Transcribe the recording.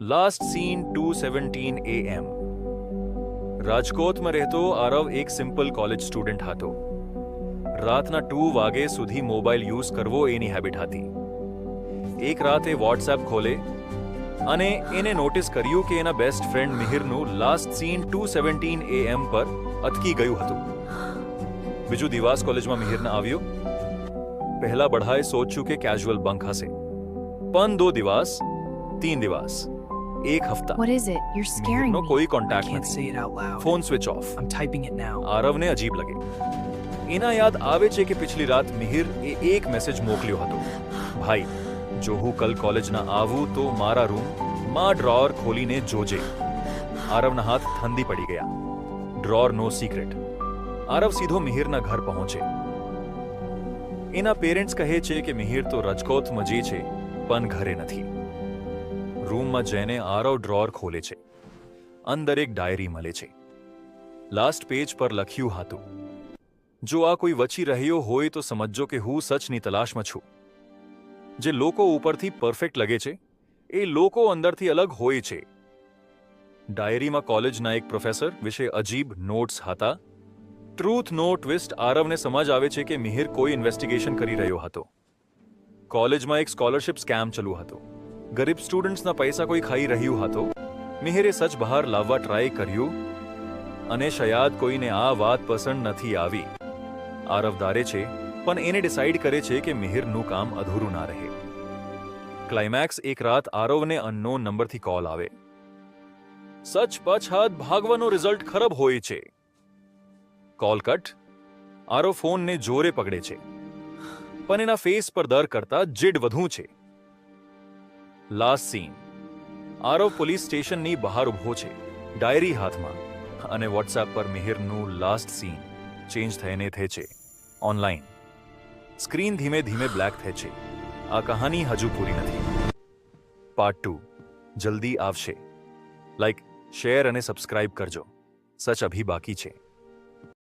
Last seen 2:17 AM. રાજકોટમાં રહેતો આરવ એક સિમ્પલ કોલેજ સ્ટુડન્ટ હતો. રાતના 2 વાગે સુધી મોબાઈલ યુઝ કરવો એની હેબિટ હતી. એક રાતે વોટ્સએપ ખોલે અને એને નોટિસ કર્યું કે એના બેસ્ટ ફ્રેન્ડ મિહિરનું લાસ્ટ સીન 2:17 AM પર અટકી ગયું હતું. બીજું દિવસ કોલેજમાં મિહિર આવ્યો. પહેલા બધાએ સોચ્યું કે કેઝ્યુઅલ બંક હશે, પણ 2 દિવસ, 3 દિવસ, એક હફતા What is it? You're scaring મિહિરનો me. કોઈ I કોન્ટેક્ટ can't say નથી. it out loud. Phone switch off. I'm typing it now. આરવને અજીબ લગે. એના યાદ આવે છે કે પિછલી રાત મિહિર એક મેસેજ મોકલ્યો હતો. ભાઈ, જો હું કલ કોલેજ ના આવું તો મારા રૂમમાં ડ્રોઅર ખોલીને જોજે. આરવના હાથ ઠંડી પડી ગયા. ડ્રોઅર નો સિક્રેટ. આરવ સીધો મિહિરના ઘર પહોંચે. એના પેરેન્ટ્સ કહે છે કે મિહિર તો રાજકોટમાં જે છે પણ ઘરે નથી. રૂમમાં જઈને આરવ ડ્રોઅર ખોલે છે. અંદર એક ડાયરી મળે છે. લાસ્ટ પેજ પર લખ્યું હતું, જો આ કોઈ વચી રહ્યો હોય તો સમજજો કે હું સચની તલાશમાં છું. જે લોકો ઉપરથી પરફેક્ટ લગે છે એ લોકો અંદરથી અલગ હોય છે. ડાયરીમાં કોલેજના એક પ્રોફેસર વિશે અજીબ નોટ્સ હતા. ટ્રુથ નો ટ્વિસ્ટ. આરવને સમજ આવે છે કે મિહિર કોઈ ઇન્વેસ્ટિગેશન કરી રહ્યો હતો. કોલેજમાં એક સ્કોલરશિપ સ્કેમ ચાલુ હતો. ગરીબ સ્ટુડન્ટ્સના પૈસા કોઈ ખાઈ રહ્યું હતું. મિહિરે સચ બહાર લાવવા ટ્રાય કર્યું અને શાયદ કોઈને આ વાત પસંદ નથી આવી. આરવ ધારે છે પણ એને ડિસાઈડ કરે છે કે મિહિરનું કામ અધૂરું ના રહે. ક્લાઇમેક્સ. એક રાત આરવને અનનોન નંબરથી કોલ આવે. સચ પછાત ભાગવાનો રિઝલ્ટ ખરાબ હોય છે. Call cut. આરવ ફોનને જોરે પકડે છે પણ એના ફેસ પર દર કરતા જીડ વધુ છે. Last scene. આરવ પોલીસ સ્ટેશનની બહાર ઊભો છે, ડાયરી હાથમાં, અને વોટ્સએપ પર મિહિરનું લાસ્ટ સીન ચેન્જ થઈને થાય છે ઓનલાઈન. સ્ક્રીન ધીમે ધીમે બ્લેક થાય છે. આ કહાની હજુ પૂરી નથી. પાર્ટ 2 જલ્દી આવશે. લાઈક, શેર અને સબસ્ક્રાઇબ કરજો. સચ અભી બાકી છે.